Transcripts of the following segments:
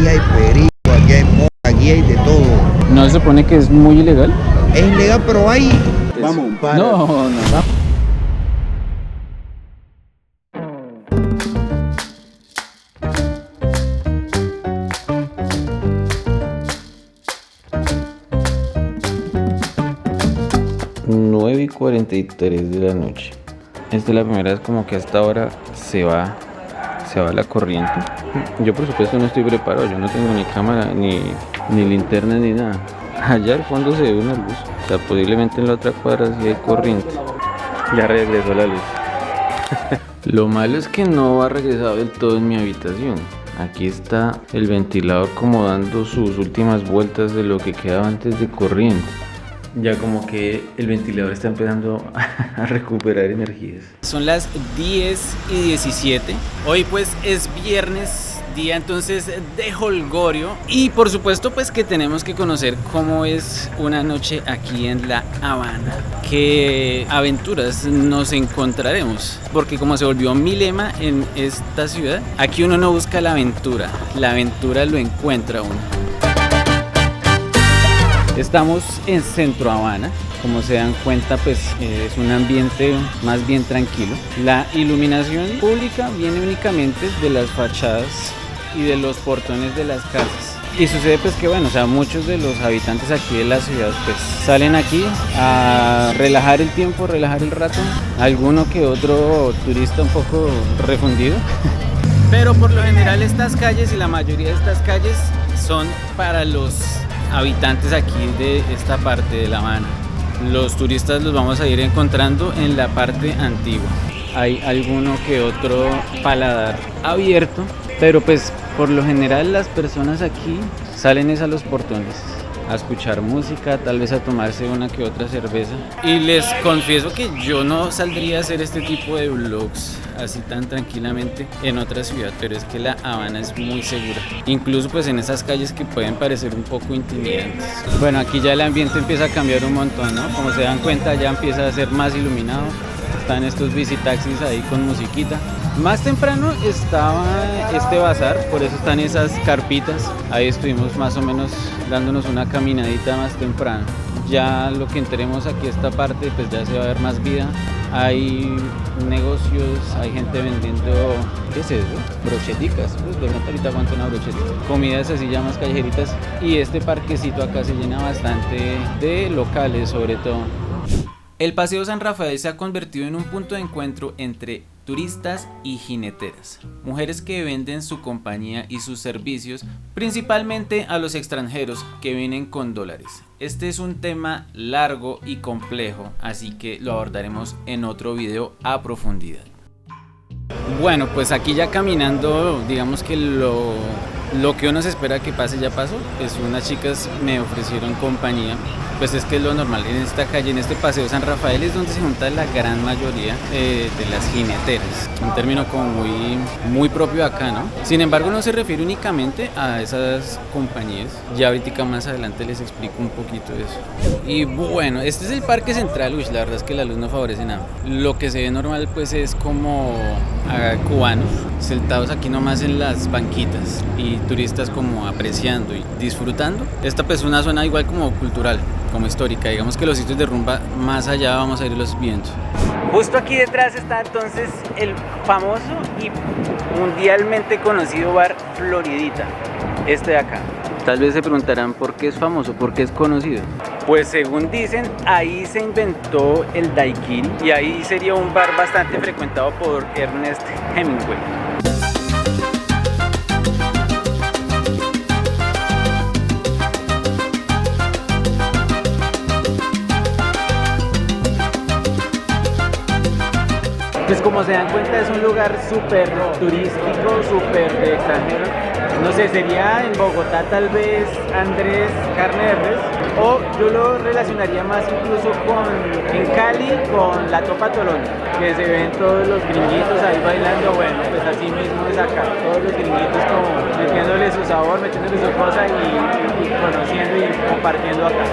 aquí hay perico, aquí hay mota, aquí hay de todo. ¿No se supone que es muy ilegal? Es ilegal, pero hay. Vamos, para. No. 9:43 de la noche. Esta es la primera vez como que a esta hora se va la corriente. Yo por supuesto no estoy preparado, yo no tengo ni cámara, ni linterna, ni nada. Allá al fondo se ve una luz, o sea, posiblemente en la otra cuadra sí hay corriente. Ya regresó la luz. Lo malo es que no ha regresado del todo en mi habitación. Aquí está el ventilador como dando sus últimas vueltas de lo que quedaba antes de corriente. Ya como que el ventilador está empezando a recuperar energías. Son las 10:17. Hoy pues es viernes, día entonces de jolgorio. Y por supuesto pues que tenemos que conocer cómo es una noche aquí en La Habana. Qué aventuras nos encontraremos. Porque como se volvió mi lema en esta ciudad, aquí uno no busca la aventura lo encuentra uno. Estamos en Centro Habana, como se dan cuenta pues es un ambiente más bien tranquilo. La iluminación pública viene únicamente de las fachadas y de los portones de las casas. Y sucede pues que bueno, o sea, muchos de los habitantes aquí de la ciudad pues salen aquí a relajar el tiempo, relajar el rato. Alguno que otro turista un poco refundido. Pero por lo general estas calles y la mayoría de estas calles son para los habitantes aquí de esta parte de La Habana. Los turistas los vamos a ir encontrando en la parte antigua. Hay alguno que otro paladar abierto, pero pues por lo general las personas aquí salen es a los portones a escuchar música, tal vez a tomarse una que otra cerveza. Y les confieso que yo no saldría a hacer este tipo de vlogs así tan tranquilamente en otra ciudad, pero es que La Habana es muy segura, incluso pues en esas calles que pueden parecer un poco intimidantes. Bueno, aquí ya el ambiente empieza a cambiar un montón, ¿no? Como se dan cuenta, ya empieza a ser más iluminado. Están estos visitaxis ahí con musiquita. Más temprano estaba este bazar, por eso están esas carpitas. Ahí estuvimos más o menos dándonos una caminadita más temprano. Ya lo que entremos aquí a esta parte, pues ya se va a ver más vida. Hay negocios, hay gente vendiendo, ¿qué es eso? Brocheticas, pues de pronto ahorita aguanto una brochetica. Comidas así ya más callejeritas. Y este parquecito acá se llena bastante de locales sobre todo. El Paseo San Rafael se ha convertido en un punto de encuentro entre turistas y jineteras, mujeres que venden su compañía y sus servicios principalmente a los extranjeros que vienen con dólares. Este es un tema largo y complejo, así que lo abordaremos en otro video a profundidad. Bueno, pues aquí ya caminando, digamos que lo que uno se espera que pase ya pasó. Pues unas chicas me ofrecieron compañía, pues es que es lo normal. En esta calle, en este Paseo San Rafael es donde se junta la gran mayoría de las jineteras. Un término como muy propio de acá, ¿no? Sin embargo, no se refiere únicamente a esas compañías. Ya ahorita más adelante les explico un poquito de eso. Y bueno, este es el Parque Central. Uy, la verdad es que la luz no favorece nada. Lo que se ve normal pues es como cubanos sentados aquí nomás en las banquitas y turistas como apreciando y disfrutando. Esta pues es una zona igual como cultural, como histórica. Digamos que los sitios de rumba más allá vamos a irlos viendo. Justo aquí detrás está entonces el famoso y mundialmente conocido bar Floridita, este de acá. Tal vez se preguntarán por qué es famoso, por qué es conocido. Pues según dicen, ahí se inventó el daiquiri y ahí sería un bar bastante frecuentado por Ernest Hemingway. Pues como se dan cuenta es un lugar súper turístico, súper de extranjeros. No sé, sería en Bogotá tal vez Andrés Carne de Res, o yo lo relacionaría más incluso en Cali con la Topa Tolón, que se ven todos los gringuitos ahí bailando. Bueno, pues así mismo es acá, todos los gringuitos como metiéndole su sabor, metiéndole su cosa y conociendo y compartiendo acá.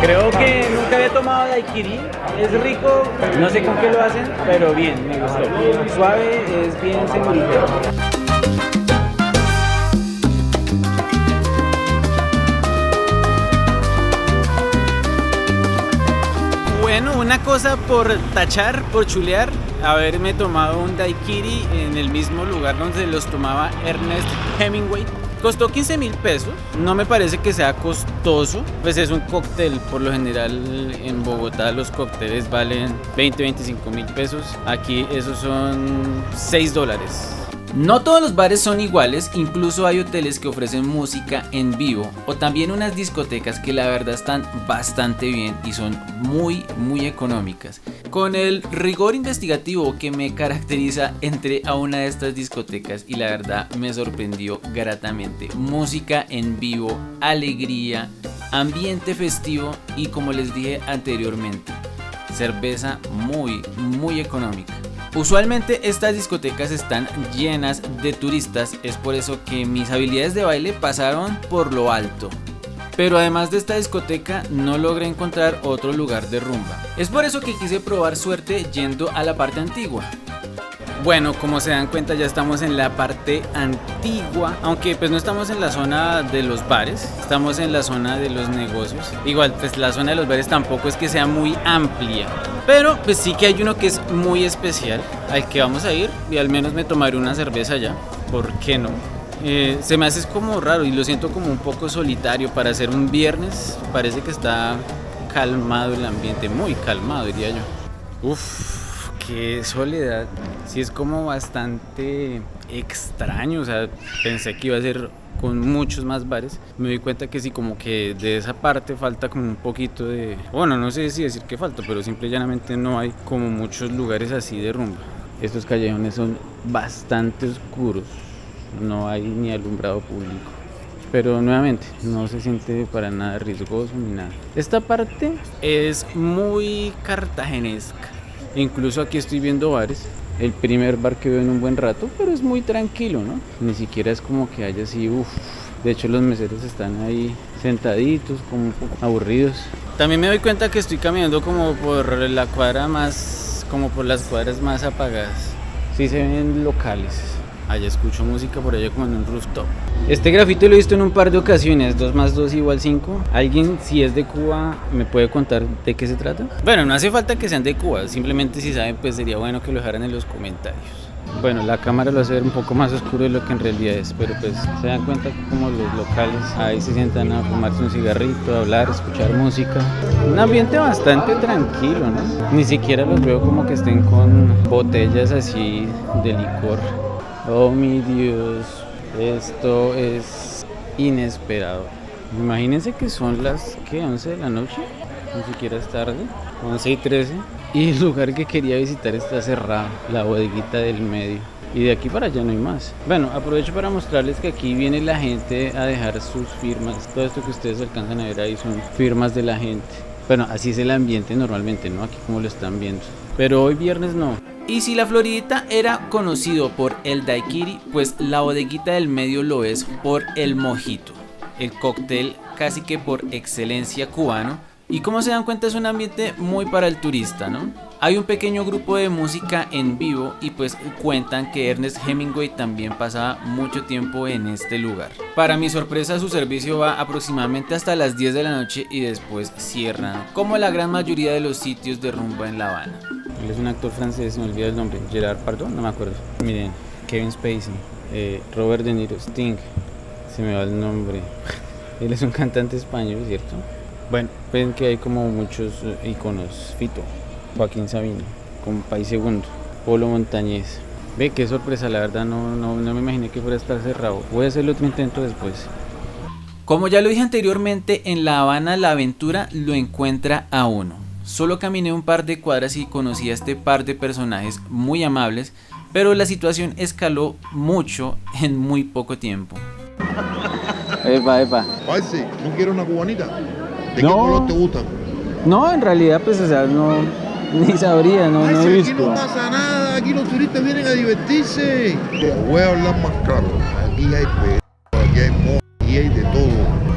Creo que nunca había tomado daiquiri. Es rico, no sé con qué lo hacen, pero bien, me gustó. Bien suave, es bien segurito. Bueno, una cosa por tachar, por chulear, haberme tomado un daiquiri en el mismo lugar donde los tomaba Ernest Hemingway. Costó 15.000 pesos, no me parece que sea costoso, pues es un cóctel, por lo general en Bogotá los cócteles valen 20-25.000 pesos, aquí esos son $6. No todos los bares son iguales, incluso hay hoteles que ofrecen música en vivo o también unas discotecas que la verdad están bastante bien y son muy económicas. Con el rigor investigativo que me caracteriza, entré a una de estas discotecas y la verdad me sorprendió gratamente. Música en vivo, alegría, ambiente festivo y, como les dije anteriormente, cerveza muy económica. Usualmente estas discotecas están llenas de turistas, es por eso que mis habilidades de baile pasaron por lo alto. Pero además de esta discoteca no logré encontrar otro lugar de rumba. Es por eso que quise probar suerte yendo a la parte antigua. Bueno, como se dan cuenta ya estamos en la parte antigua, aunque pues no estamos en la zona de los bares, estamos en la zona de los negocios. Igual pues la zona de los bares tampoco es que sea muy amplia, pero pues sí que hay uno que es muy especial al que vamos a ir y al menos me tomaré una cerveza allá, ¿por qué no? Se me hace como raro y lo siento como un poco solitario para hacer un viernes, parece que está calmado el ambiente, muy calmado diría yo. Uf, qué soledad, sí es como bastante extraño, o sea, pensé que iba a ser con muchos más bares, me doy cuenta que sí, como que de esa parte falta como un poquito de, bueno, no sé si decir que falta, pero simple y llanamente no hay como muchos lugares así de rumba. Estos callejones son bastante oscuros, no hay ni alumbrado público, pero nuevamente no se siente para nada riesgoso ni nada. Esta parte es muy cartagenesca, incluso aquí estoy viendo bares. El primer bar que veo en un buen rato, pero es muy tranquilo, ¿no? Ni siquiera es como que haya así, de hecho los meseros están ahí sentaditos, como un poco aburridos. También me doy cuenta que estoy caminando como por la cuadra más, como por las cuadras más apagadas. Sí se ven locales. Allá escucho música, por allá como en un rooftop. Este grafito lo he visto en un par de ocasiones, 2 más 2 igual 5. ¿Alguien, si es de Cuba, me puede contar de qué se trata? Bueno, no hace falta que sean de Cuba, simplemente si saben, pues sería bueno que lo dejaran en los comentarios. Bueno, la cámara lo hace ver un poco más oscuro de lo que en realidad es, pero pues se dan cuenta que como los locales ahí se sientan a fumarse un cigarrito, a hablar, escuchar música. Un ambiente bastante tranquilo, ¿no? Ni siquiera los veo como que estén con botellas así de licor. Oh mi Dios, esto es inesperado. Imagínense que son las 11 de la noche, ni siquiera es tarde, 11:13, y el lugar que quería visitar está cerrado, la bodeguita del medio, y de aquí para allá no hay más. Bueno, aprovecho para mostrarles que aquí viene la gente a dejar sus firmas. Todo esto que ustedes alcanzan a ver ahí son firmas de la gente. Bueno, así es el ambiente normalmente, ¿no? Aquí como lo están viendo, pero hoy viernes no. Y si la Floridita era conocido por el daiquiri, pues la bodeguita del medio lo es por el mojito, el cóctel casi que por excelencia cubano. Y como se dan cuenta es un ambiente muy para el turista, ¿no? Hay un pequeño grupo de música en vivo y pues cuentan que Ernest Hemingway también pasaba mucho tiempo en este lugar. Para mi sorpresa su servicio va aproximadamente hasta las 10 de la noche y después cierran, como la gran mayoría de los sitios de rumba en La Habana. Él es un actor francés, se me olvida el nombre, Gerard Pardon, no me acuerdo. Miren, Kevin Spacey, Robert De Niro, Sting, se me va el nombre. Él es un cantante español, ¿cierto? Bueno, ven que hay como muchos iconos. Fito, Joaquín Sabina, Compay Segundo, Polo Montañés. Ve, qué sorpresa, la verdad no me imaginé que fuera a estar cerrado. Voy a hacerle otro intento después. Como ya lo dije anteriormente, en La Habana la aventura lo encuentra a uno. Solo caminé un par de cuadras y conocí a este par de personajes muy amables, pero la situación escaló mucho en muy poco tiempo. Epa. Parce, ¿no quiero una cubanita? ¿De No. qué color te gusta? No, en realidad pues, o sea, no, ni sabría, no he Aquí visto. no pasa nada, aquí los turistas vienen a divertirse. Voy a hablar más claro. Aquí hay aquí hay moho, aquí hay de todo.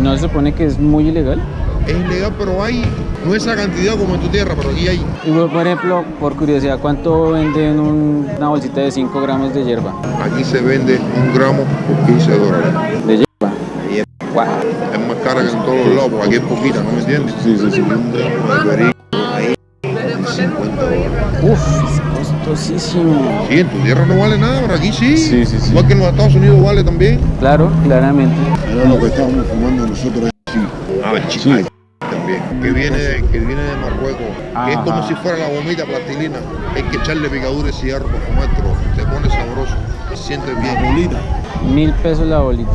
¿No se supone que es muy ilegal? es ilegal, pero hay, no esa cantidad como en tu tierra, pero aquí hay. Y por ejemplo, por curiosidad, ¿cuánto venden una bolsita de 5 gramos de hierba? Aquí se vende 1 gramo por $15. De hierba. Wow. Es más cara que en todos los lados, porque aquí es poquita, ¿no me entiendes? Sí. 1 gramo de perico ahí $50. Uf, es costosísimo. Sí, en tu tierra no vale nada, pero aquí sí. Sí. Igual que en los Estados Unidos vale también. Claro, claramente. Era lo que estábamos fumando nosotros. Sí. A ver, chicos. También, que viene de Marruecos, que es como si fuera la gomita plastilina, hay que echarle picadura de cigarro para fumártelo, te pone sabroso, te sientes bien. Bolita. 1000 pesos la bolita.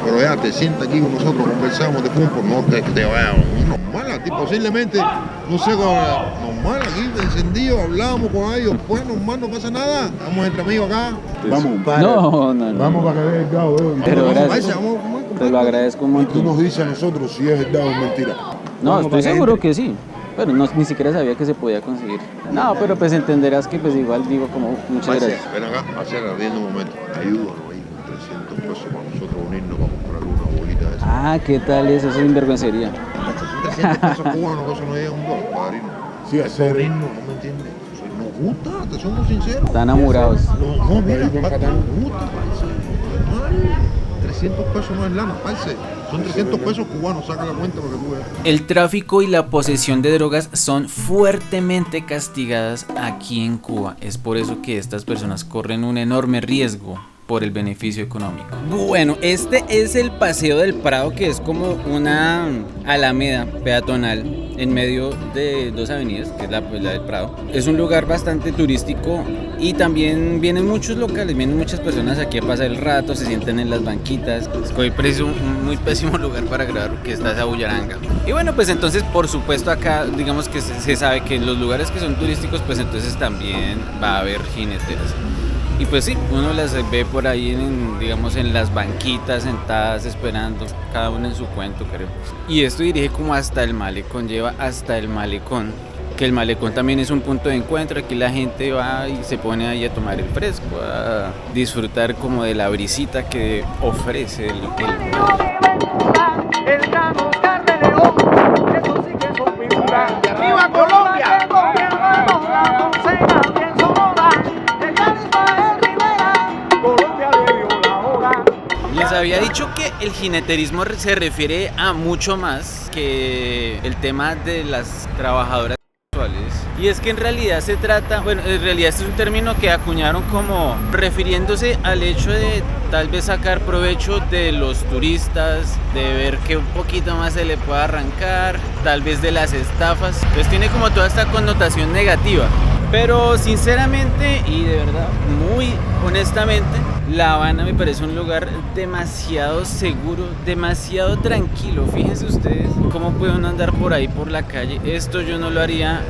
Pero ya te sientas aquí con nosotros, conversamos, te fumas, pues no que te vaya normal, a ti posiblemente, no sé, normal aquí, encendido, hablamos con ellos, pues normal, no pasa nada, estamos entre amigos acá. Vamos. No. Vamos para que veas el dado. Pero Vamos, gracias. vamos, Te lo agradezco un Tú montón. nos dices a nosotros si es el dado o mentira. No, Vamos estoy para que seguro entre. que sí. Pero no, ni siquiera sabía que se podía conseguir. No, pero pues entenderás que pues igual digo como muchas Parce, gracias. ven acá, hacer ardiendo un momento, ayúdanos ahí con 300 pesos para nosotros unirnos para comprar una bolita de esas. Ah, ¿qué tal eso? Eso es sinvergüencería. Son 300 pesos cubanos, que eso no llega a $1, padrino. Sí, hacer. Unirnos, ¿no me entiendes? Nos gusta, te somos sinceros. Están amurados. No, mira, Ahí, parce, Catán. nos gusta, parce. Normal. 300 pesos no es lana, parce. Son 300 pesos cubanos, saca la cuenta para que tú veas. El tráfico y la posesión de drogas son fuertemente castigadas aquí en Cuba. Es por eso que estas personas corren un enorme riesgo por el beneficio económico. Bueno, este es el Paseo del Prado, que es como una alameda peatonal en medio de dos avenidas, que es la del Prado. Es un lugar bastante turístico y también vienen muchos locales, vienen muchas personas aquí a pasar el rato, se sientan en las banquitas. Es un muy pésimo lugar para grabar porque está esa bullaranga. Y bueno, pues entonces por supuesto acá digamos que se sabe que en los lugares que son turísticos pues entonces también va a haber jineteras. Y pues sí, uno las ve por ahí digamos en las banquitas sentadas esperando, cada una en su cuento, creo. Y esto dirige como hasta el malecón, lleva hasta el malecón, que el malecón también es un punto de encuentro. Aquí la gente va y se pone ahí a tomar el fresco, a disfrutar como de la brisita que ofrece el ¡Viva Colombia! Les había dicho que el jineterismo se refiere a mucho más que el tema de las trabajadoras sexuales. Y es que en realidad se trata, bueno, en realidad este es un término que acuñaron como refiriéndose al hecho de tal vez sacar provecho de los turistas, de ver que un poquito más se le puede arrancar, tal vez de las estafas. Entonces tiene como toda esta connotación negativa. Pero sinceramente y de verdad, muy honestamente, La Habana me parece un lugar demasiado seguro, demasiado tranquilo. Fíjense ustedes cómo puede uno andar por ahí por la calle. Esto yo no lo haría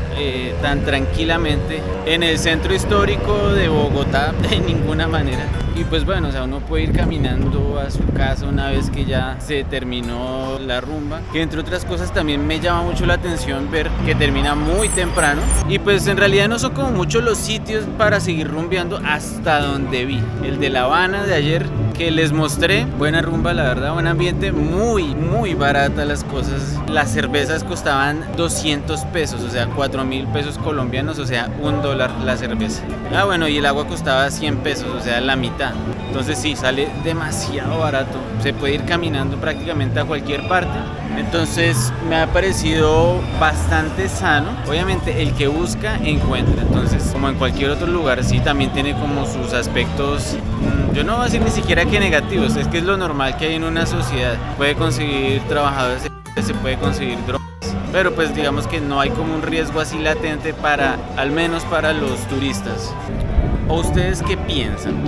tan tranquilamente en el centro histórico de Bogotá, de ninguna manera. Y pues bueno, o sea, uno puede ir caminando a su casa una vez que ya se terminó la rumba, que entre otras cosas también me llama mucho la atención ver que termina muy temprano. Y pues en realidad no son como muchos los sitios para seguir rumbeando hasta donde vi. El de La Habana de ayer que les mostré, buena rumba, la verdad, buen ambiente, muy barata las cosas. Las cervezas costaban 200 pesos, o sea, 4.000 pesos colombianos, o sea, $1 la cerveza. Ah, bueno, y el agua costaba 100 pesos, o sea, la mitad. Entonces sí, sale demasiado barato. Se puede ir caminando prácticamente a cualquier parte. Entonces me ha parecido bastante sano. Obviamente el que busca encuentra. Entonces, como en cualquier otro lugar, sí también tiene como sus aspectos, yo no voy a decir ni siquiera que negativos, es que es lo normal que hay en una sociedad. Puede conseguir trabajadores, se puede conseguir drogas, pero pues digamos que no hay como un riesgo así latente para, al menos para los turistas. ¿O ustedes qué piensan?